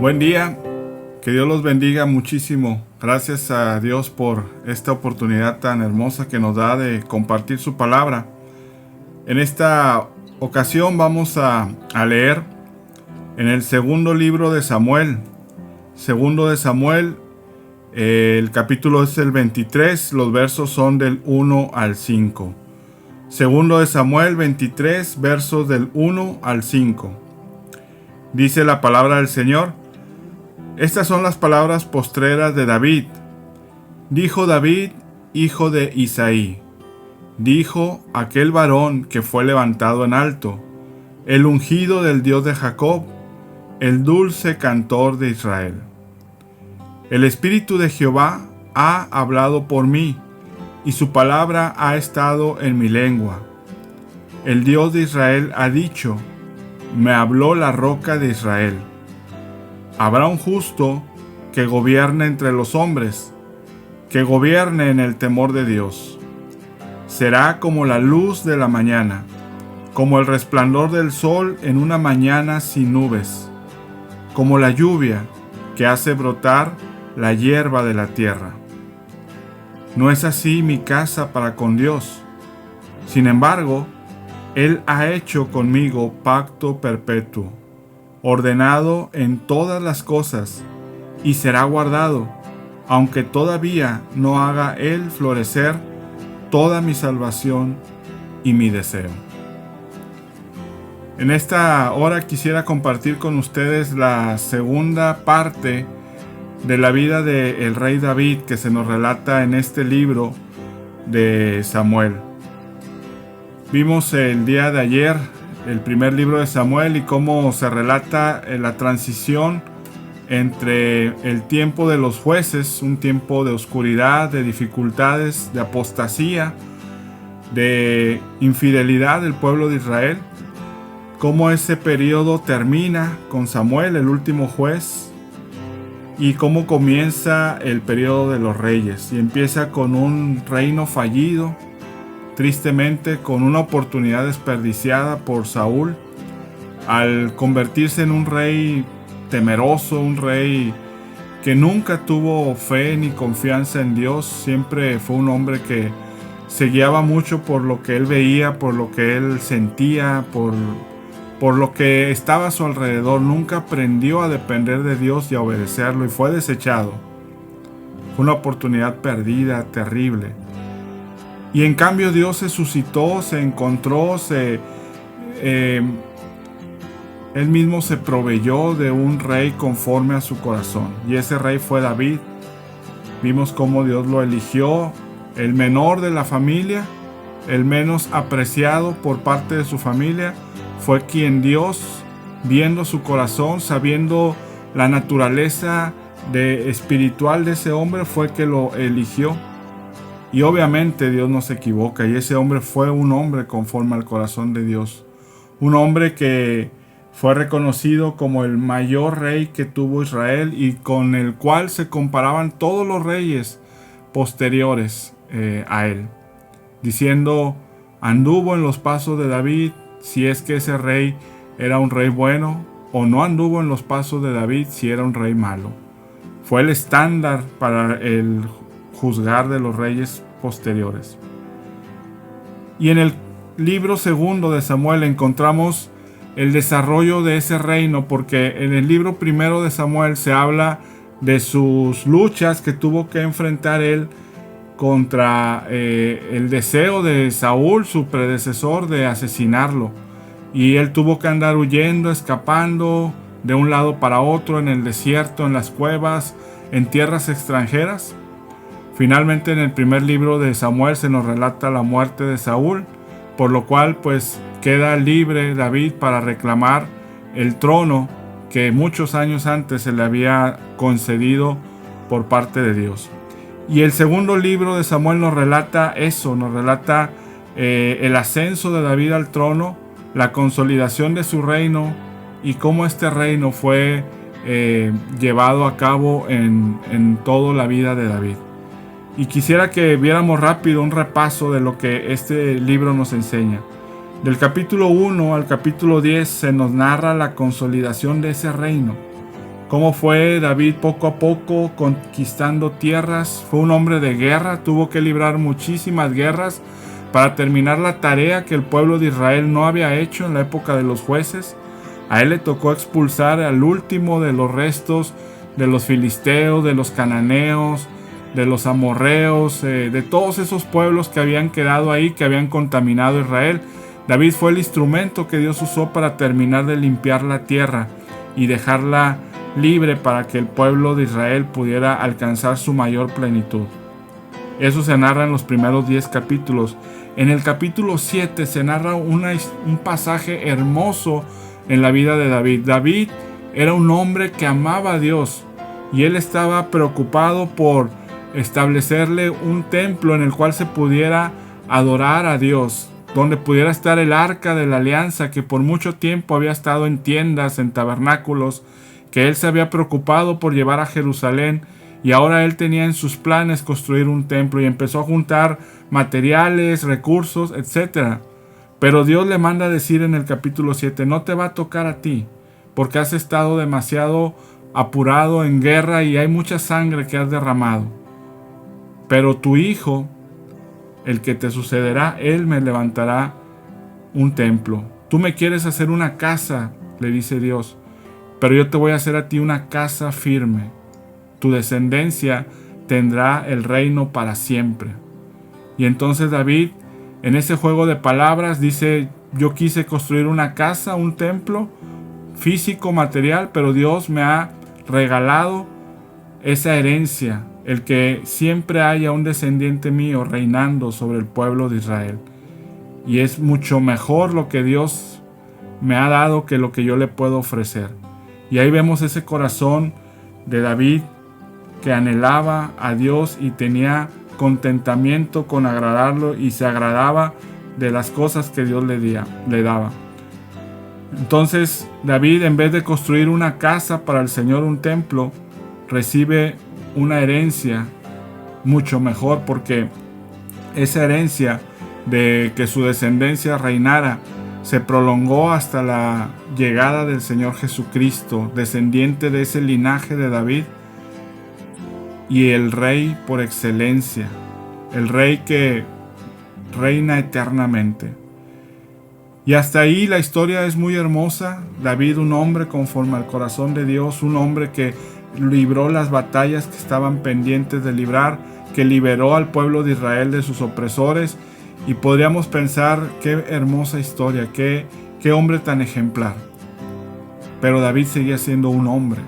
Buen día, que Dios los bendiga muchísimo. Gracias a Dios por esta oportunidad tan hermosa que nos da de compartir su palabra. En esta ocasión vamos a leer en el segundo libro de Samuel. Segundo de Samuel, el capítulo es el 23, los versos son del 1 al 5. Segundo de Samuel 23, versos del 1 al 5. Dice la palabra del Señor: Estas son las palabras postreras de David. Dijo David, hijo de Isaí, dijo aquel varón que fue levantado en alto, el ungido del Dios de Jacob, el dulce cantor de Israel. El Espíritu de Jehová ha hablado por mí, y su palabra ha estado en mi lengua. El Dios de Israel ha dicho, me habló la roca de Israel. Habrá un justo que gobierne entre los hombres, que gobierne en el temor de Dios. Será como la luz de la mañana, como el resplandor del sol en una mañana sin nubes, como la lluvia que hace brotar la hierba de la tierra. No es así mi casa para con Dios. Sin embargo, Él ha hecho conmigo pacto perpetuo, ordenado en todas las cosas, y será guardado, aunque todavía no haga Él florecer toda mi salvación y mi deseo. En esta hora quisiera compartir con ustedes la segunda parte de la vida del rey David que se nos relata en este libro de Samuel. Vimos el día de ayer el primer libro de Samuel y cómo se relata la transición entre el tiempo de los jueces, un tiempo de oscuridad, de dificultades, de apostasía, de infidelidad del pueblo de Israel, cómo ese periodo termina con Samuel, el último juez, y cómo comienza el periodo de los reyes, y empieza con un reino fallido, tristemente con una oportunidad desperdiciada por Saúl al convertirse en un rey temeroso, un rey que nunca tuvo fe ni confianza en Dios. Siempre fue un hombre que se guiaba mucho por lo que él veía, por lo que él sentía, por lo que estaba a su alrededor. Nunca aprendió a depender de Dios y a obedecerlo, y fue desechado. Fue una oportunidad perdida, terrible. Y en cambio Dios se suscitó, se encontró, Él mismo se proveyó de un rey conforme a su corazón. Y ese rey fue David. Vimos cómo Dios lo eligió, el menor de la familia, el menos apreciado por parte de su familia. Fue quien Dios, viendo su corazón, sabiendo la naturaleza espiritual de ese hombre, fue que lo eligió. Y obviamente Dios no se equivoca, y ese hombre fue un hombre conforme al corazón de Dios. Un hombre que fue reconocido como el mayor rey que tuvo Israel y con el cual se comparaban todos los reyes posteriores a él. Diciendo, anduvo en los pasos de David, si es que ese rey era un rey bueno, o no anduvo en los pasos de David si era un rey malo. Fue el estándar para el juzgar de los reyes posteriores. Y en el libro segundo de Samuel encontramos el desarrollo de ese reino, porque en el libro primero de Samuel se habla de sus luchas que tuvo que enfrentar él contra el deseo de Saúl, su predecesor, de asesinarlo. Y él tuvo que andar huyendo, escapando de un lado para otro, en el desierto, en las cuevas, en tierras extranjeras. Finalmente, en el primer libro de Samuel se nos relata la muerte de Saúl, por lo cual pues queda libre David para reclamar el trono que muchos años antes se le había concedido por parte de Dios. Y el segundo libro de Samuel nos relata eso, nos relata el ascenso de David al trono, la consolidación de su reino y cómo este reino fue llevado a cabo en toda la vida de David. Y quisiera que viéramos rápido un repaso de lo que este libro nos enseña. Del capítulo 1 al capítulo 10 se nos narra la consolidación de ese reino. cómo fue David poco a poco conquistando tierras. Fue un hombre de guerra, tuvo que librar muchísimas guerras para terminar la tarea que el pueblo de Israel no había hecho en la época de los jueces. A él le tocó expulsar al último de los restos de los filisteos, de los cananeos, de los amorreos, de todos esos pueblos que habían quedado ahí, que habían contaminado a Israel. David fue el instrumento que Dios usó para terminar de limpiar la tierra y dejarla libre para que el pueblo de Israel pudiera alcanzar su mayor plenitud. Eso se narra en los primeros 10 capítulos. En el capítulo 7 se narra un pasaje hermoso en la vida de David. David era un hombre que amaba a Dios y él estaba preocupado por establecerle un templo en el cual se pudiera adorar a Dios, donde pudiera estar el arca de la alianza que por mucho tiempo había estado en tiendas, en tabernáculos, que él se había preocupado por llevar a Jerusalén, y ahora él tenía en sus planes construir un templo y empezó a juntar materiales, recursos, etc. Pero Dios le manda a decir en el capítulo 7, no te va a tocar a ti, porque has estado demasiado apurado en guerra y hay mucha sangre que has derramado. Pero tu hijo, el que te sucederá, él me levantará un templo. Tú me quieres hacer una casa, le dice Dios, pero yo te voy a hacer a ti una casa firme. Tu descendencia tendrá el reino para siempre. Y entonces David, en ese juego de palabras, dice, yo quise construir una casa, un templo físico, material, pero Dios me ha regalado esa herencia, el que siempre haya un descendiente mío reinando sobre el pueblo de Israel. Y es mucho mejor lo que Dios me ha dado que lo que yo le puedo ofrecer. Y ahí vemos ese corazón de David que anhelaba a Dios y tenía contentamiento con agradarlo y se agradaba de las cosas que Dios le daba. Entonces David, en vez de construir una casa para el Señor, un templo, recibe una herencia mucho mejor, porque esa herencia de que su descendencia reinara se prolongó hasta la llegada del Señor Jesucristo, descendiente de ese linaje de David, y el rey por excelencia, el rey que reina eternamente. Y hasta ahí la historia es muy hermosa. David, un hombre conforme al corazón de Dios, un hombre que libró las batallas que estaban pendientes de librar, que liberó al pueblo de Israel de sus opresores. Y podríamos pensar, qué hermosa historia, qué hombre tan ejemplar. Pero David seguía siendo un hombre,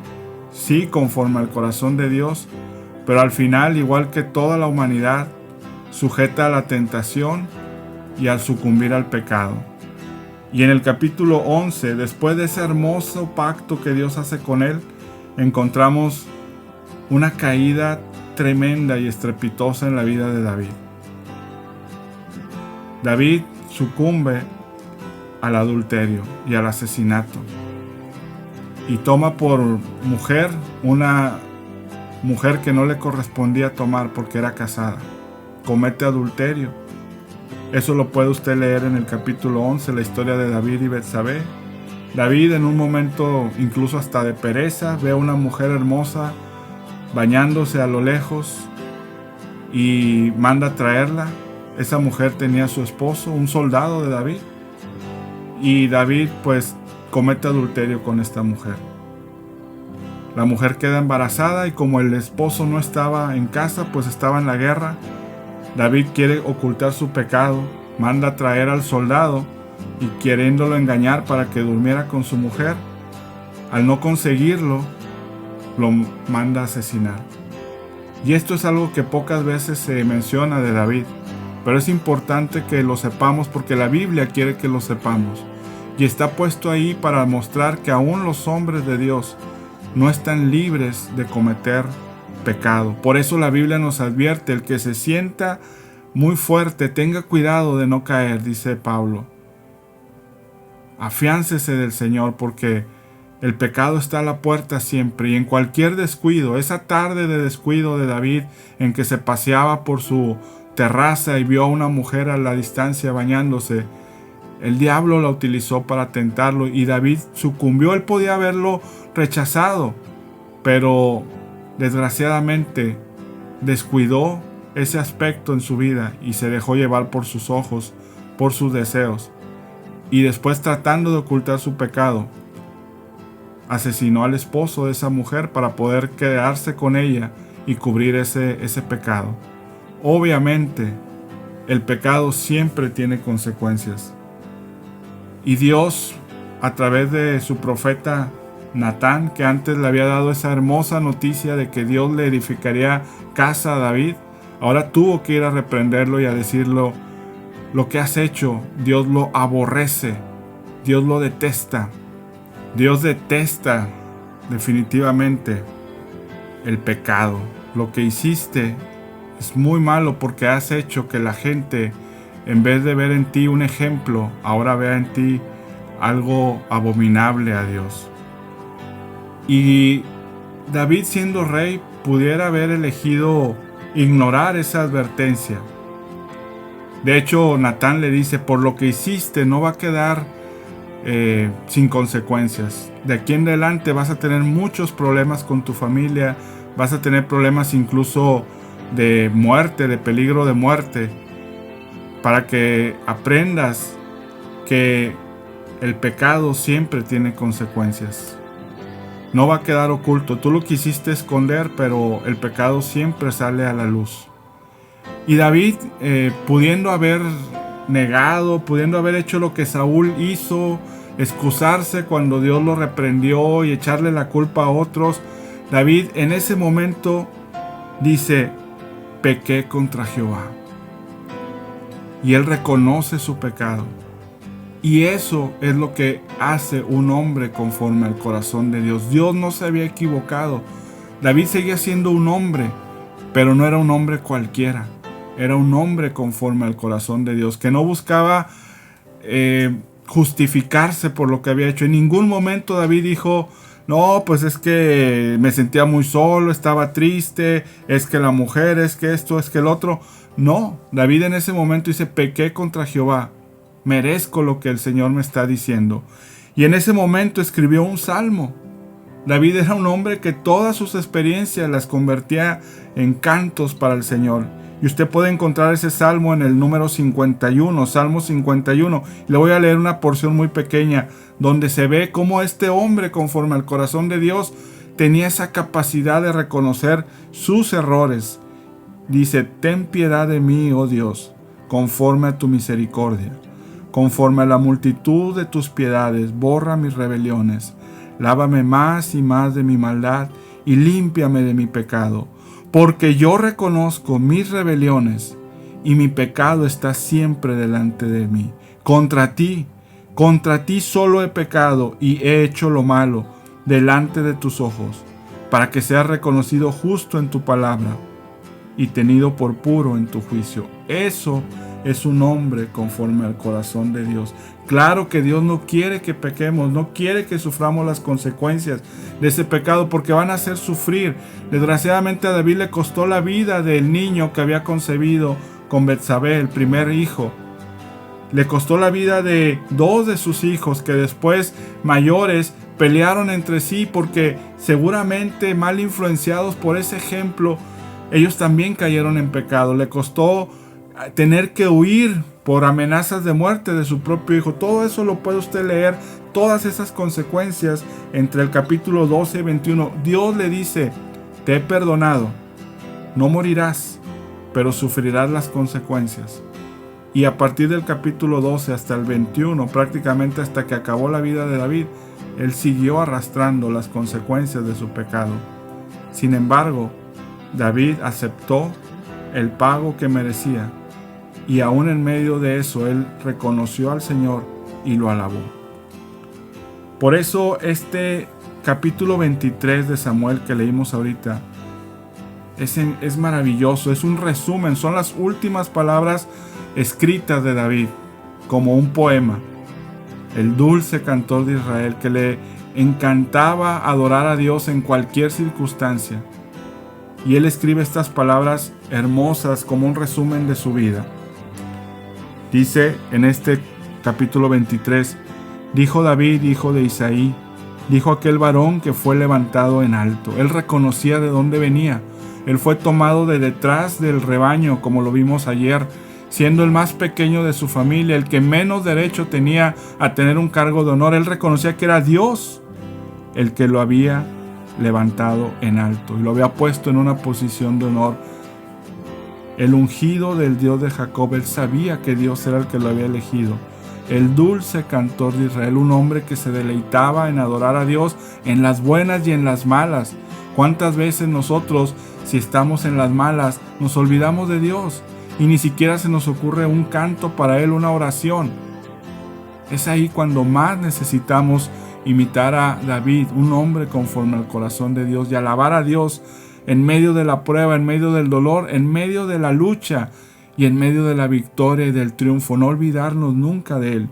sí, conforme al corazón de Dios, pero al final, igual que toda la humanidad, sujeta a la tentación y al sucumbir al pecado. Y en el capítulo 11, después de ese hermoso pacto que Dios hace con él, encontramos una caída tremenda y estrepitosa en la vida de David. David sucumbe al adulterio y al asesinato y toma por mujer una mujer que no le correspondía tomar porque era casada. Comete adulterio. Eso lo puede usted leer en el capítulo 11, la historia de David y Betsabé. David, en un momento incluso hasta de pereza, ve a una mujer hermosa bañándose a lo lejos y manda a traerla. Esa mujer tenía a su esposo, un soldado de David, y David pues comete adulterio con esta mujer. La mujer queda embarazada y como el esposo no estaba en casa, pues estaba en la guerra, David quiere ocultar su pecado, manda a traer al soldado y queriéndolo engañar para que durmiera con su mujer. Al no conseguirlo, lo manda a asesinar. Y esto es algo que pocas veces se menciona de David, pero es importante que lo sepamos porque la Biblia quiere que lo sepamos. Y está puesto ahí para mostrar que aún los hombres de Dios no están libres de cometer pecado. Por eso la Biblia nos advierte, el que se sienta muy fuerte, tenga cuidado de no caer, dice Pablo. Afiáncese del Señor porque el pecado está a la puerta siempre y en cualquier descuido. Esa tarde de descuido de David en que se paseaba por su terraza y vio a una mujer a la distancia bañándose, el diablo la utilizó para tentarlo y David sucumbió. Él podía haberlo rechazado, pero desgraciadamente descuidó ese aspecto en su vida y se dejó llevar por sus ojos, por sus deseos, y después, tratando de ocultar su pecado, asesinó al esposo de esa mujer para poder quedarse con ella y cubrir ese pecado. Obviamente, el pecado siempre tiene consecuencias. Y Dios, a través de su profeta Natán, que antes le había dado esa hermosa noticia de que Dios le edificaría casa a David, ahora tuvo que ir a reprenderlo y a decirlo: lo que has hecho, Dios lo aborrece, Dios lo detesta. Dios detesta definitivamente el pecado. Lo que hiciste es muy malo porque has hecho que la gente, en vez de ver en ti un ejemplo, ahora vea en ti algo abominable a Dios. Y David, siendo rey, pudiera haber elegido ignorar esa advertencia. De hecho, Natán le dice: por lo que hiciste no va a quedar sin consecuencias. De aquí en adelante vas a tener muchos problemas con tu familia, vas a tener problemas incluso de muerte, de peligro de muerte, para que aprendas que el pecado siempre tiene consecuencias. No va a quedar oculto. Tú lo quisiste esconder, pero el pecado siempre sale a la luz. Y David, pudiendo haber negado, pudiendo haber hecho lo que Saúl hizo, excusarse cuando Dios lo reprendió y echarle la culpa a otros, David en ese momento dice: pequé contra Jehová. Y él reconoce su pecado. Y eso es lo que hace un hombre conforme al corazón de Dios. Dios no se había equivocado. David seguía siendo un hombre, pero no era un hombre cualquiera. Era un hombre conforme al corazón de Dios, que no buscaba justificarse por lo que había hecho. En ningún momento David dijo: no, pues es que me sentía muy solo, estaba triste, es que la mujer, es que esto, es que el otro. No, David en ese momento dice: pequé contra Jehová, merezco lo que el Señor me está diciendo. Y en ese momento escribió un salmo. David era un hombre que todas sus experiencias las convertía en cantos para el Señor. Y usted puede encontrar ese salmo en el número 51, Salmo 51. Le voy a leer una porción muy pequeña donde se ve cómo este hombre, conforme al corazón de Dios, tenía esa capacidad de reconocer sus errores. Dice: ten piedad de mí, oh Dios, conforme a tu misericordia. Conforme a la multitud de tus piedades, borra mis rebeliones. Lávame más y más de mi maldad y límpiame de mi pecado. Porque yo reconozco mis rebeliones y mi pecado está siempre delante de mí. Contra ti solo he pecado y he hecho lo malo delante de tus ojos, para que seas reconocido justo en tu palabra y tenido por puro en tu juicio. Eso es un hombre conforme al corazón de Dios. Claro que Dios no quiere que pequemos, no quiere que suframos las consecuencias de ese pecado, porque van a hacer sufrir. Desgraciadamente a David le costó la vida del niño que había concebido con Betsabé, el primer hijo. Le costó la vida de 2 de sus hijos, que después, mayores, pelearon entre sí porque seguramente, mal influenciados por ese ejemplo, ellos también cayeron en pecado. Le costó tener que huir por amenazas de muerte de su propio hijo. Todo eso lo puede usted leer, todas esas consecuencias entre el capítulo 12 y 21. Dios le dice: te he perdonado, no morirás, pero sufrirás las consecuencias. Y a partir del capítulo 12 hasta el 21, prácticamente hasta que acabó la vida de David, él siguió arrastrando las consecuencias de su pecado. Sin embargo, David aceptó el pago que merecía, y aún en medio de eso él reconoció al Señor y lo alabó. Por eso este capítulo 23 de Samuel que leímos ahorita es maravilloso, es un resumen, son las últimas palabras escritas de David como un poema. El dulce cantor de Israel, que le encantaba adorar a Dios en cualquier circunstancia. Y él escribe estas palabras hermosas como un resumen de su vida. Dice en este capítulo 23: dijo David, hijo de Isaí, dijo aquel varón que fue levantado en alto. Él reconocía de dónde venía. Él fue tomado de detrás del rebaño, como lo vimos ayer, siendo el más pequeño de su familia, el que menos derecho tenía a tener un cargo de honor. Él reconocía que era Dios el que lo había levantado en alto y lo había puesto en una posición de honor. El ungido del Dios de Jacob, él sabía que Dios era el que lo había elegido. El dulce cantor de Israel, un hombre que se deleitaba en adorar a Dios en las buenas y en las malas. ¿Cuántas veces nosotros, si estamos en las malas, nos olvidamos de Dios y ni siquiera se nos ocurre un canto para Él, una oración? Es ahí cuando más necesitamos imitar a David, un hombre conforme al corazón de Dios, y alabar a Dios en medio de la prueba, en medio del dolor, en medio de la lucha y en medio de la victoria y del triunfo. No olvidarnos nunca de Él.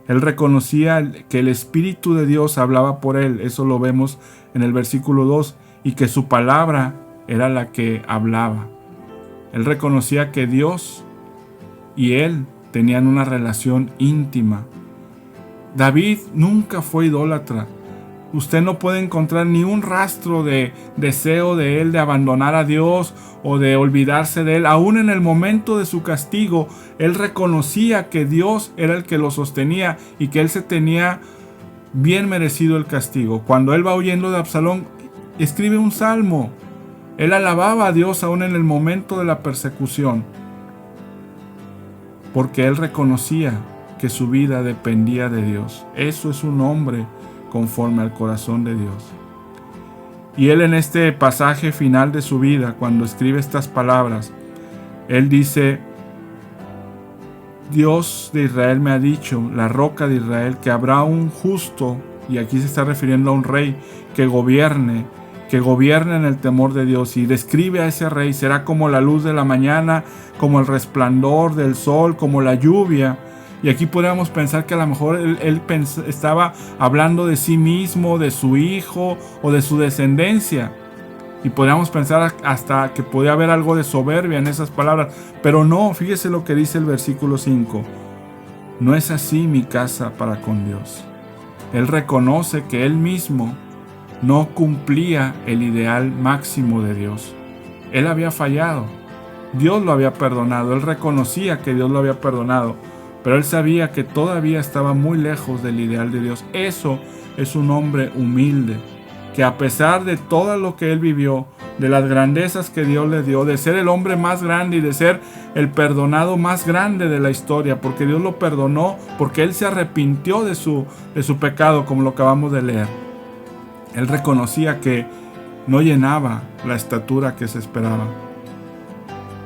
Él reconocía que el Espíritu de Dios hablaba por él, eso lo vemos en el versículo 2, y que su palabra era la que hablaba. Él reconocía que Dios y él tenían una relación íntima. David nunca fue idólatra. Usted no puede encontrar ni un rastro de deseo de él de abandonar a Dios o de olvidarse de él. Aún en el momento de su castigo, él reconocía que Dios era el que lo sostenía y que él se tenía bien merecido el castigo. Cuando él va huyendo de Absalón, escribe un salmo. Él alababa a Dios aún en el momento de la persecución, porque él reconocía que su vida dependía de Dios. Eso es un hombre conforme al corazón de Dios. Y él, en este pasaje final de su vida, cuando escribe estas palabras, él dice: Dios de Israel me ha dicho, la roca de Israel, que habrá un justo, y aquí se está refiriendo a un rey, que gobierne en el temor de Dios. Y describe a ese rey: será como la luz de la mañana, como el resplandor del sol, como la lluvia. Y aquí podríamos pensar que a lo mejor él estaba hablando de sí mismo, de su hijo o de su descendencia. Y podríamos pensar hasta que podía haber algo de soberbia en esas palabras. Pero no, fíjese lo que dice el versículo 5. No es así mi casa para con Dios. Él reconoce que él mismo no cumplía el ideal máximo de Dios. Él había fallado. Dios lo había perdonado. Él reconocía que Dios lo había perdonado. Pero él sabía que todavía estaba muy lejos del ideal de Dios. Eso es un hombre humilde, que a pesar de todo lo que él vivió, de las grandezas que Dios le dio, de ser el hombre más grande y de ser el perdonado más grande de la historia, porque Dios lo perdonó, porque él se arrepintió de su pecado, como lo acabamos de leer. Él reconocía que no llenaba la estatura que se esperaba.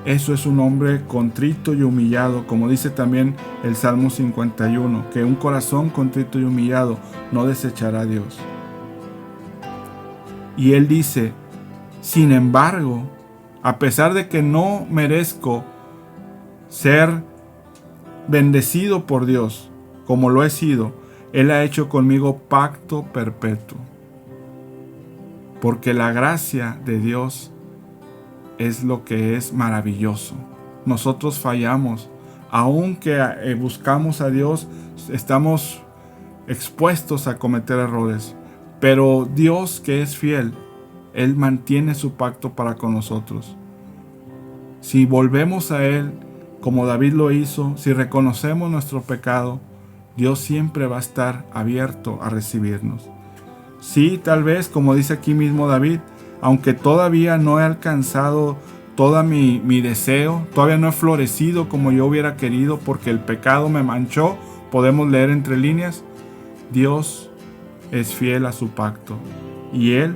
Eso es un hombre contrito y humillado, como dice también el Salmo 51, que un corazón contrito y humillado no desechará a Dios. Y él dice: sin embargo, a pesar de que no merezco ser bendecido por Dios como lo he sido, Él ha hecho conmigo pacto perpetuo. Porque la gracia de Dios es lo que es maravilloso. Nosotros fallamos. Aunque buscamos a Dios, estamos expuestos a cometer errores. Pero Dios, que es fiel, Él mantiene su pacto para con nosotros. Si volvemos a Él, como David lo hizo, si reconocemos nuestro pecado, Dios siempre va a estar abierto a recibirnos. Sí, tal vez, como dice aquí mismo David, aunque todavía no he alcanzado todo mi deseo, todavía no he florecido como yo hubiera querido porque el pecado me manchó, podemos leer entre líneas, Dios es fiel a su pacto y Él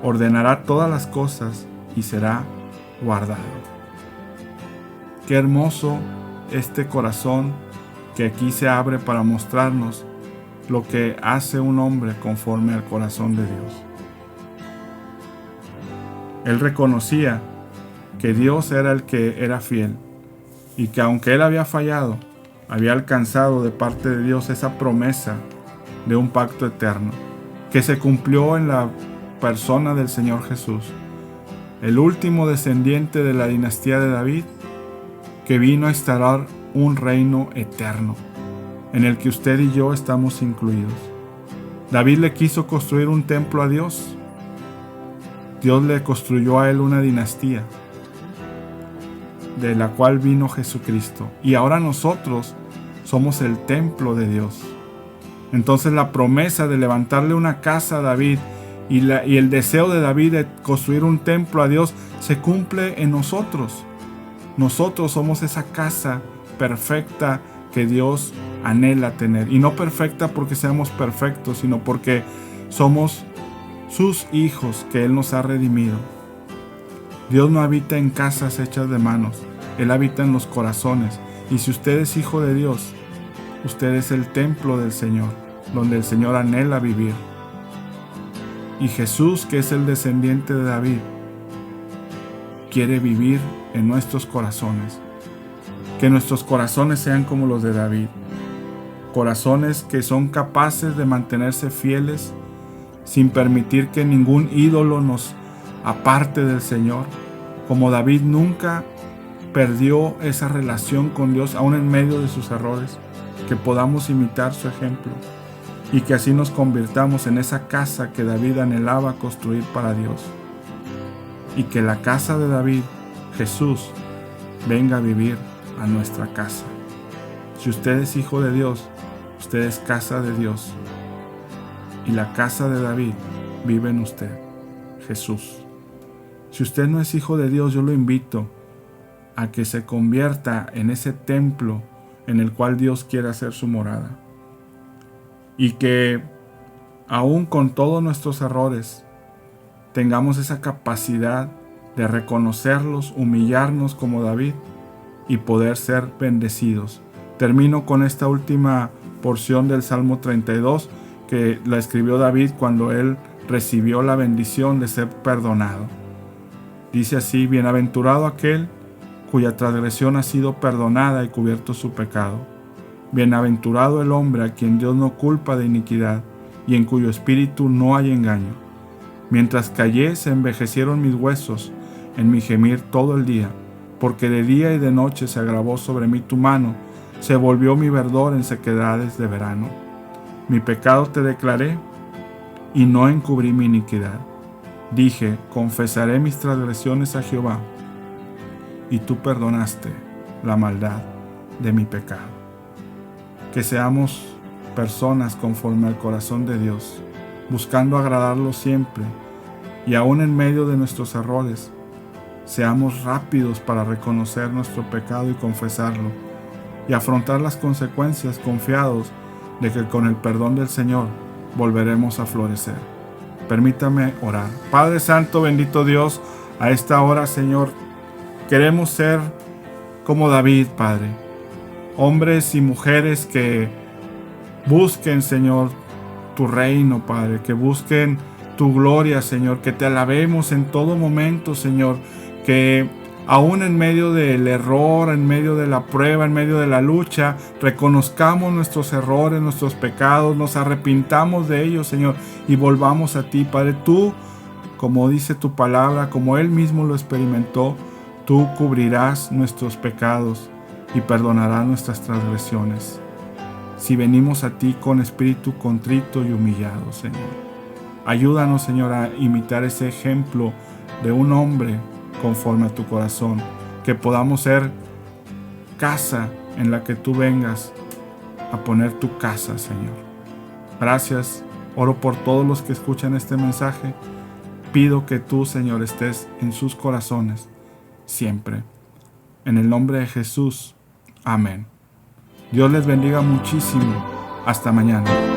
ordenará todas las cosas y será guardado. Qué hermoso este corazón que aquí se abre para mostrarnos lo que hace un hombre conforme al corazón de Dios. Él reconocía que Dios era el que era fiel y que aunque él había fallado, había alcanzado de parte de Dios esa promesa de un pacto eterno que se cumplió en la persona del Señor Jesús, el último descendiente de la dinastía de David, que vino a instaurar un reino eterno en el que usted y yo estamos incluidos. David le quiso construir un templo a Dios. Dios le construyó a él una dinastía, de la cual vino Jesucristo. Y ahora nosotros somos el templo de Dios. Entonces la promesa de levantarle una casa a David y el deseo de David de construir un templo a Dios se cumple en nosotros. Nosotros somos esa casa perfecta que Dios anhela tener. Y no perfecta porque seamos perfectos, sino porque somos sus hijos que Él nos ha redimido. Dios no habita en casas hechas de manos. Él habita en los corazones. Y si usted es hijo de Dios, usted es el templo del Señor, donde el Señor anhela vivir. Y Jesús, que es el descendiente de David, quiere vivir en nuestros corazones. Que nuestros corazones sean como los de David. Corazones que son capaces de mantenerse fieles sin permitir que ningún ídolo nos aparte del Señor. Como David nunca perdió esa relación con Dios, aún en medio de sus errores. Que podamos imitar su ejemplo y que así nos convirtamos en esa casa que David anhelaba construir para Dios. Y que la casa de David, Jesús, venga a vivir a nuestra casa. Si usted es hijo de Dios, usted es casa de Dios. Y la casa de David vive en usted, Jesús. Si usted no es hijo de Dios, yo lo invito a que se convierta en ese templo en el cual Dios quiere hacer su morada. Y que aún con todos nuestros errores, tengamos esa capacidad de reconocerlos, humillarnos como David y poder ser bendecidos. Termino con esta última porción del Salmo 32 que la escribió David cuando él recibió la bendición de ser perdonado. Dice así: bienaventurado aquel cuya transgresión ha sido perdonada y cubierto su pecado. Bienaventurado el hombre a quien Dios no culpa de iniquidad y en cuyo espíritu no hay engaño. Mientras callé se envejecieron mis huesos en mi gemir todo el día, porque de día y de noche se agravó sobre mí tu mano, se volvió mi verdor en sequedades de verano. Mi pecado te declaré y no encubrí mi iniquidad. Dije, confesaré mis transgresiones a Jehová, y tú perdonaste la maldad de mi pecado. Que seamos personas conforme al corazón de Dios, buscando agradarlo siempre, y aún en medio de nuestros errores, seamos rápidos para reconocer nuestro pecado y confesarlo, y afrontar las consecuencias confiados de que con el perdón del Señor volveremos a florecer. Permítame orar. Padre Santo, bendito Dios, a esta hora, Señor, queremos ser como David, Padre. Hombres y mujeres que busquen, Señor, tu reino, Padre. Que busquen tu gloria, Señor. Que te alabemos en todo momento, Señor. Que aún en medio del error, en medio de la prueba, en medio de la lucha, reconozcamos nuestros errores, nuestros pecados, nos arrepintamos de ellos, Señor, y volvamos a ti, Padre. Tú, como dice tu palabra, como Él mismo lo experimentó, tú cubrirás nuestros pecados y perdonarás nuestras transgresiones. Si venimos a ti con espíritu contrito y humillado, Señor. Ayúdanos, Señor, a imitar ese ejemplo de un hombre conforme a tu corazón, que podamos ser casa en la que tú vengas a poner tu casa, Señor. Gracias, oro por todos los que escuchan este mensaje. Pido que tú, Señor, estés en sus corazones siempre. En el nombre de Jesús, amén. Dios les bendiga muchísimo. Hasta mañana.